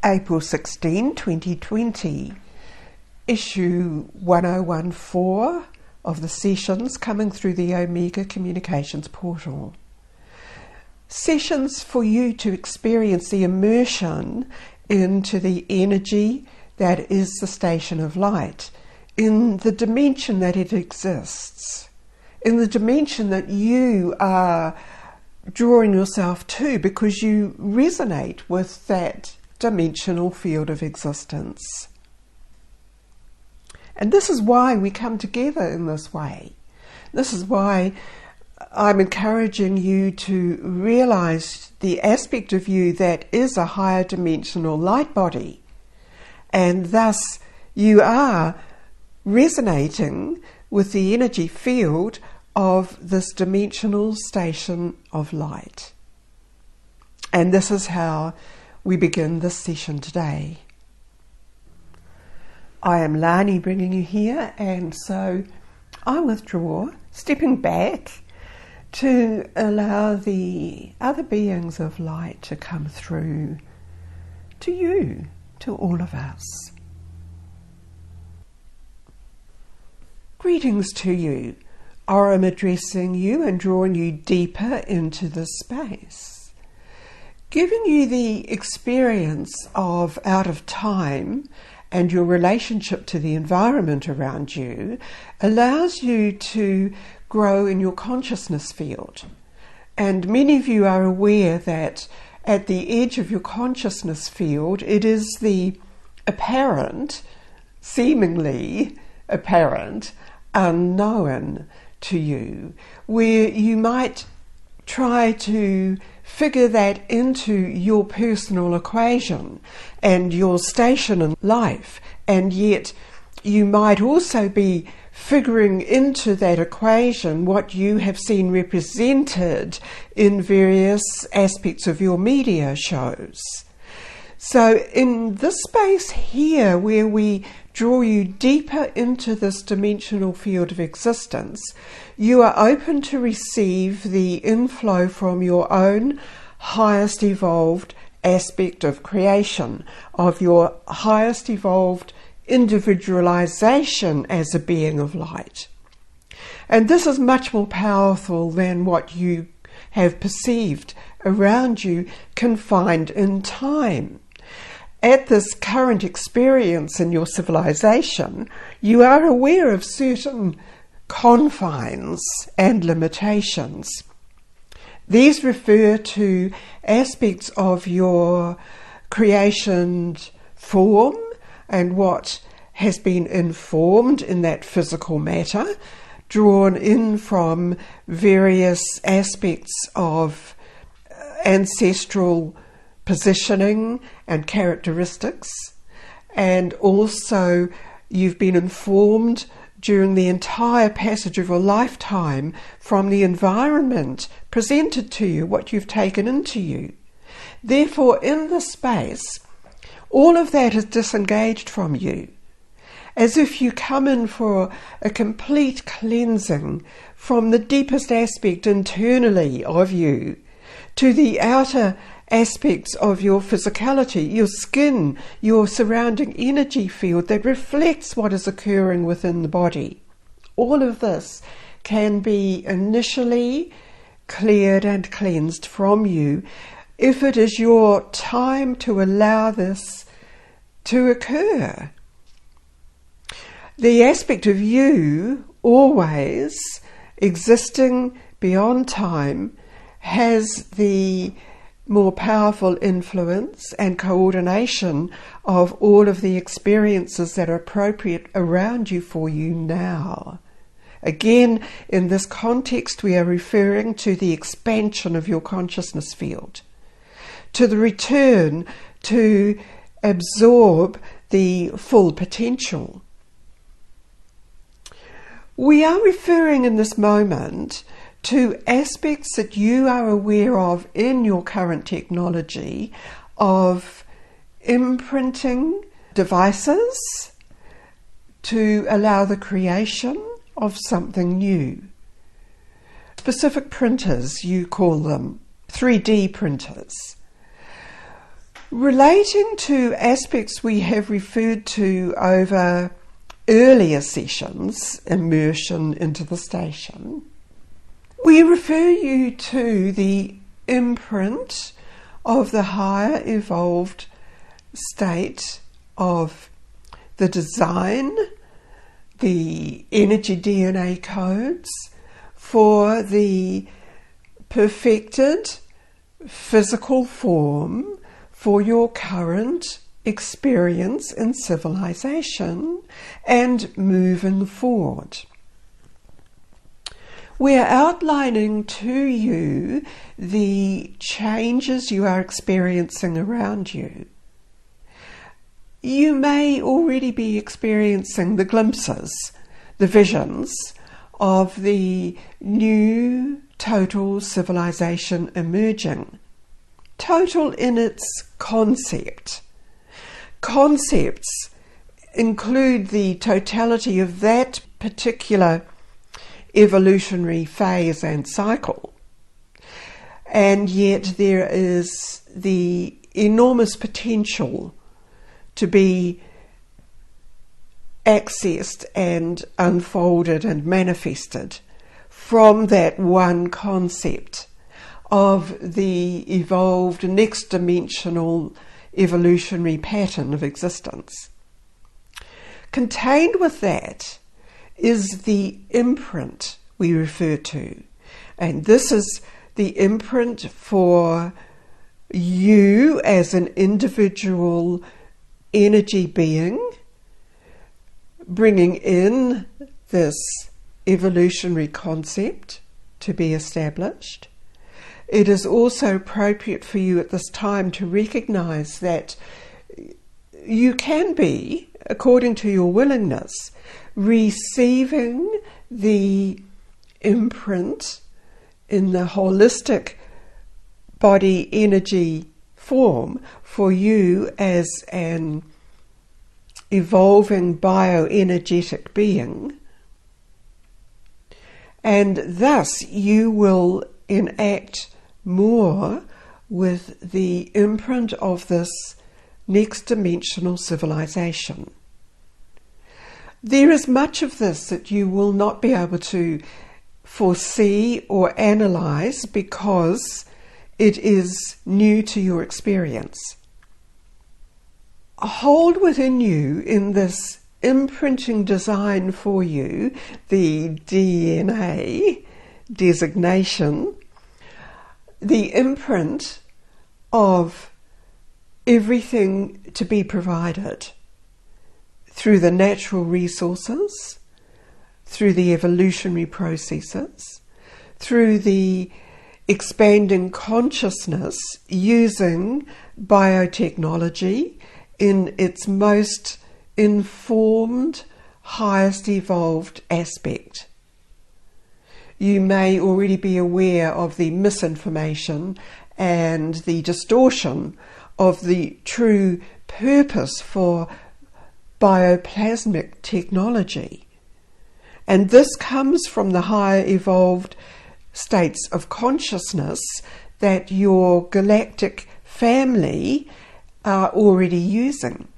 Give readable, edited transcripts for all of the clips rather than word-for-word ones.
April 16, 2020, issue 1014 of the sessions coming through the Omega Communications portal. Sessions for you to experience the immersion into the energy that is the station of light, in the dimension that it exists, in the dimension that you are drawing yourself to because you resonate with that dimensional field of existence. And this is why we come together in this way. This is why I'm encouraging you to realize the aspect of you that is a higher dimensional light body, and thus you are resonating with the energy field of this dimensional station of light. And this is how we begin this session today. I am Lani bringing you here, and so I withdraw, stepping back to allow the other beings of light to come through to you, to all of us. Greetings to you. Orem addressing you and drawing you deeper into this space, giving you the experience of out of time, and your relationship to the environment around you allows you to grow in your consciousness field. And many of you are aware that at the edge of your consciousness field, it is the apparent, seemingly apparent, unknown to you, where you might try to figure that into your personal equation and your station in life, and yet you might also be figuring into that equation what you have seen represented in various aspects of your media shows. So in this space here, where we draw you deeper into this dimensional field of existence, you are open to receive the inflow from your own highest evolved aspect of creation, of your highest evolved individualization as a being of light. And this is much more powerful than what you have perceived around you, confined in time. At this current experience in your civilization, you are aware of certain confines and limitations. These refer to aspects of your creation form and what has been informed in that physical matter, drawn in from various aspects of ancestral positioning and characteristics, and also you've been informed during the entire passage of your lifetime from the environment presented to you, what you've taken into you. Therefore, in this space, all of that is disengaged from you, as if you come in for a complete cleansing from the deepest aspect internally of you to the outer aspects of your physicality, your skin, your surrounding energy field that reflects what is occurring within the body. All of this can be initially cleared and cleansed from you if it is your time to allow this to occur. The aspect of you always existing beyond time has the more powerful influence and coordination of all of the experiences that are appropriate around you for you now. Again, in this context, we are referring to the expansion of your consciousness field, to the return to absorb the full potential. We are referring in this moment to aspects that you are aware of in your current technology of imprinting devices to allow the creation of something new. Specific printers, you call them, 3D printers. Relating to aspects we have referred to over earlier sessions, immersion into the station, we refer you to the imprint of the higher evolved state of the design, the energy DNA codes for the perfected physical form for your current experience in civilization and moving forward. We are outlining to you the changes you are experiencing around you. You may already be experiencing the glimpses, the visions of the new total civilization emerging. Total in its concept. Concepts include the totality of that particular evolutionary phase and cycle. And yet there is the enormous potential to be accessed and unfolded and manifested from that one concept of the evolved next dimensional evolutionary pattern of existence. Contained with that is the imprint we refer to, and this is the imprint for you as an individual energy being, bringing in this evolutionary concept to be established. It is also appropriate for you at this time to recognize that you can be, according to your willingness, receiving the imprint in the holistic body energy form for you as an evolving bioenergetic being, and thus you will enact more with the imprint of this next dimensional civilization. There is much of this that you will not be able to foresee or analyze because it is new to your experience. Hold within you, in this imprinting design for you, the DNA designation, the imprint of everything to be provided through the natural resources, through the evolutionary processes, through the expanding consciousness using biotechnology in its most informed, highest evolved aspect. You may already be aware of the misinformation and the distortion of the true purpose for bioplasmic technology. And this comes from the higher evolved states of consciousness that your galactic family are already using.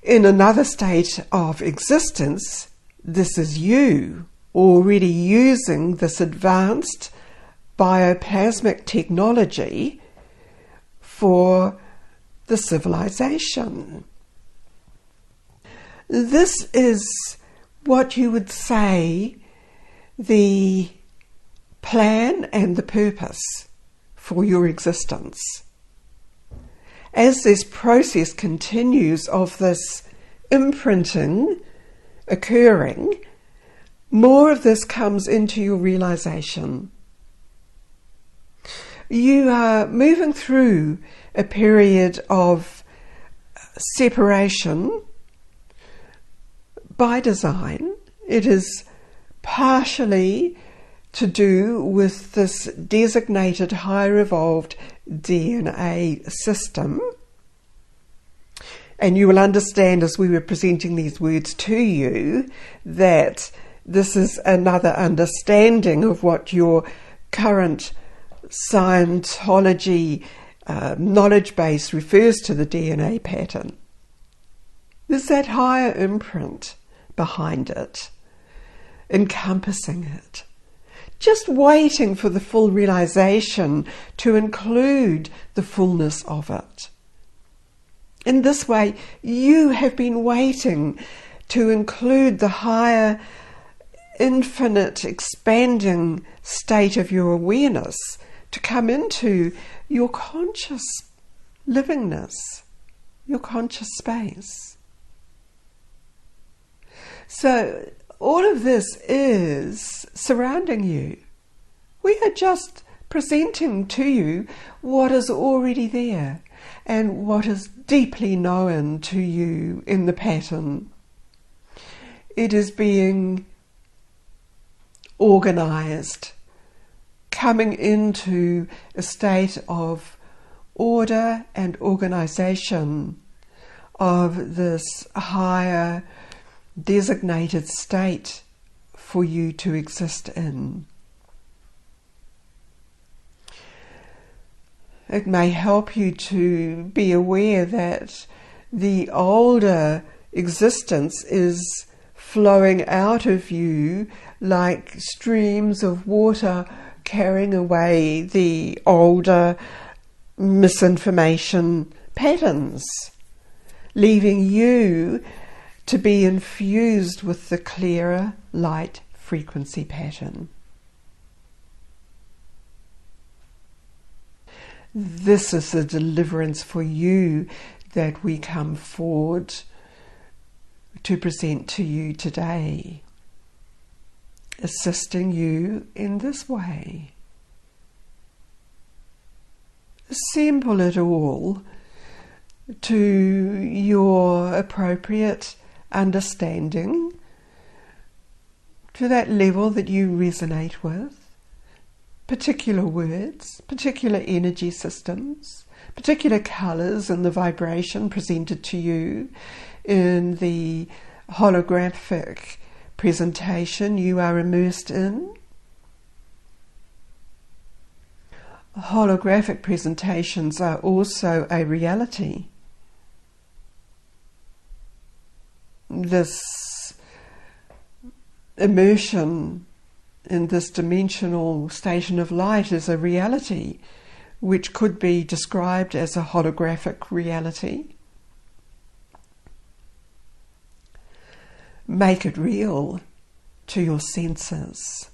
In another state of existence, this is you already using this advanced bioplasmic technology for the civilization. This is what you would say the plan and the purpose for your existence. As this process continues of this imprinting occurring, more of this comes into your realization. You are moving through a period of separation by design. It is partially to do with this designated higher evolved DNA system. And you will understand as we were presenting these words to you that this is another understanding of what your current Scientology knowledge base refers to the DNA pattern. There's that higher imprint behind it, encompassing it, just waiting for the full realization to include the fullness of it. In this way, you have been waiting to include the higher, infinite, expanding state of your awareness to come into your conscious livingness, your conscious space. So all of this is surrounding you. We are just presenting to you what is already there and what is deeply known to you in the pattern. It is being organized, coming into a state of order and organization of this higher designated state for you to exist in. It may help you to be aware that the older existence is flowing out of you like streams of water carrying away the older misinformation patterns, leaving you to be infused with the clearer light frequency pattern. This is the deliverance for you that we come forward to present to you today, assisting you in this way. Assemble it all to your appropriate understanding, to that level that you resonate with. Particular words, particular energy systems, particular colours and the vibration presented to you in the holographic presentation you are immersed in. Holographic presentations are also a reality. This immersion in this dimensional station of light is a reality which could be described as a holographic reality. Make it real to your senses.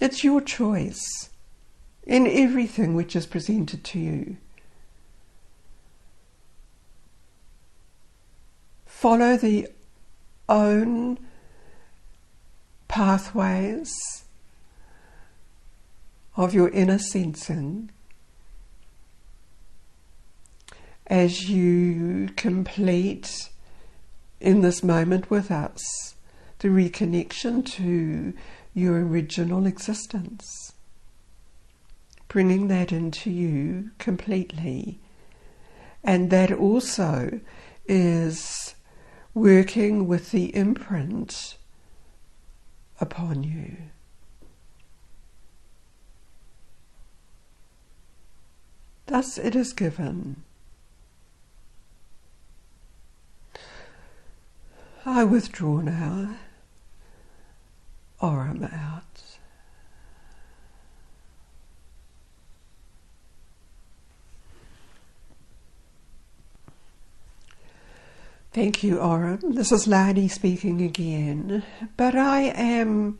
It's your choice in everything which is presented to you. Follow the own pathways of your inner sensing as you complete in this moment with us the reconnection to your original existence, bringing that into you completely. And that also is working with the imprint upon you. Thus it is given. I withdraw now. Orem out. Thank you, Orem. This is Lani speaking again. But I am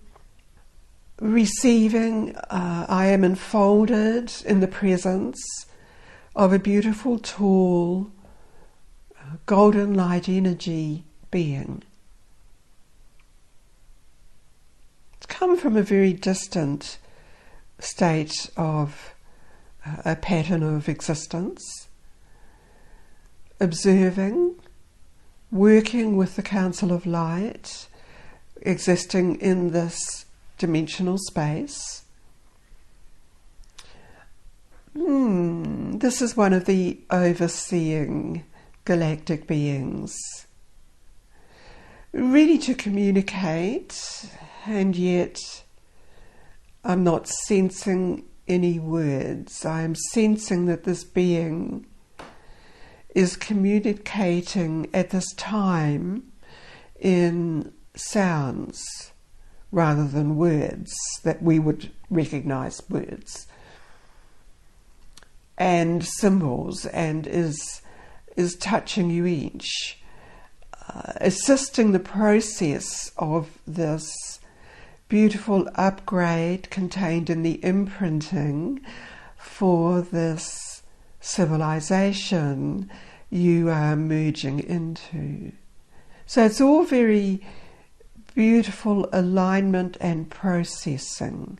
receiving, I am enfolded in the presence of a beautiful, tall, golden light energy being. It's come from a very distant state of a pattern of existence, observing, working with the Council of Light, existing in this dimensional space. This is one of the overseeing galactic beings, ready to communicate and yet I'm not sensing any words. I am sensing that this being is communicating at this time in sounds rather than words that we would recognize words, and symbols, and is touching you each, assisting the process of this beautiful upgrade contained in the imprinting for this civilization you are merging into. So it's all very beautiful alignment and processing.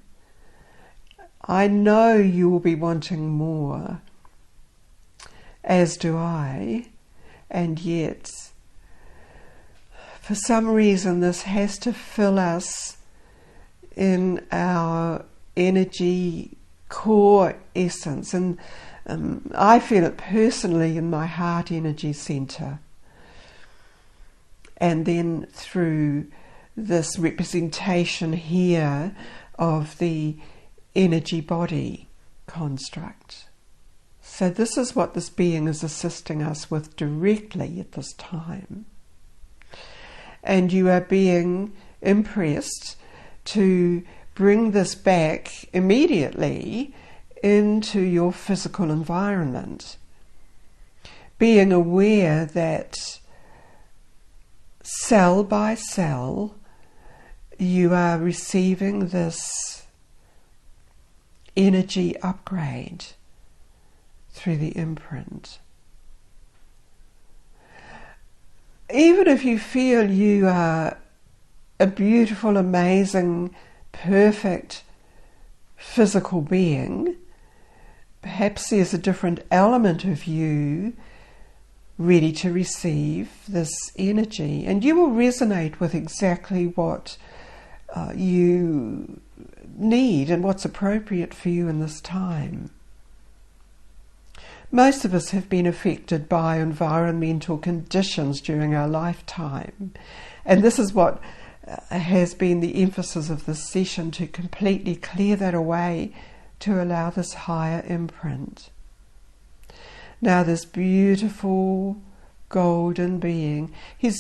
I know you will be wanting more, as do I, and yet for some reason this has to fill us in our energy core essence, and I feel it personally in my heart energy center, and then through this representation here of the energy body construct. So this is what this being is assisting us with directly at this time. And you are being impressed to bring this back immediately into your physical environment, being aware that cell by cell you are receiving this energy upgrade through the imprint. Even if you feel you are a beautiful, amazing, perfect physical being, perhaps there's a different element of you ready to receive this energy, and you will resonate with exactly what you need and what's appropriate for you in this time. Most of us have been affected by environmental conditions during our lifetime, and this is what has been the emphasis of this session, to completely clear that away to allow this higher imprint. Now this beautiful golden being, he's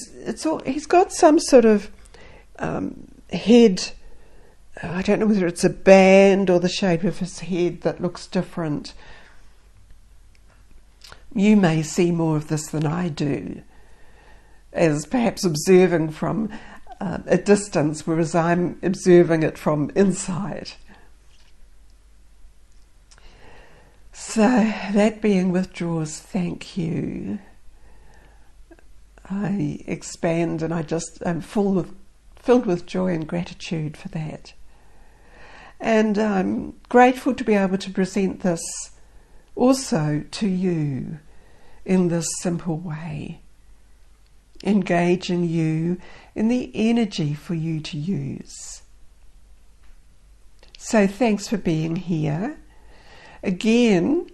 got some sort of head, I don't know whether it's a band or the shape of his head that looks different. You may see more of this than I do, as perhaps observing from a distance, whereas I'm observing it from inside. So that being withdraws, thank you. I expand, and I just am filled with joy and gratitude for that. And I'm grateful to be able to present this also to you in this simple way, engaging you in the energy for you to use. So thanks for being here. Again,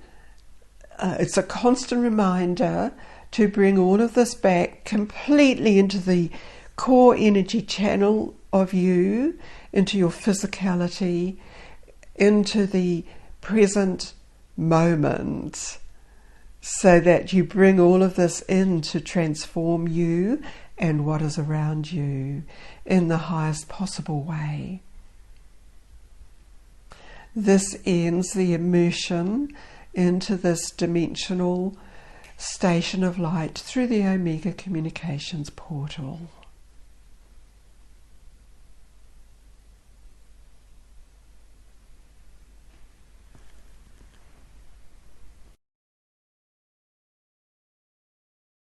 it's a constant reminder to bring all of this back completely into the core energy channel of you, into your physicality, into the present moment, so that you bring all of this in to transform you and what is around you in the highest possible way. This ends the immersion into this dimensional station of light through the Omega Communications portal.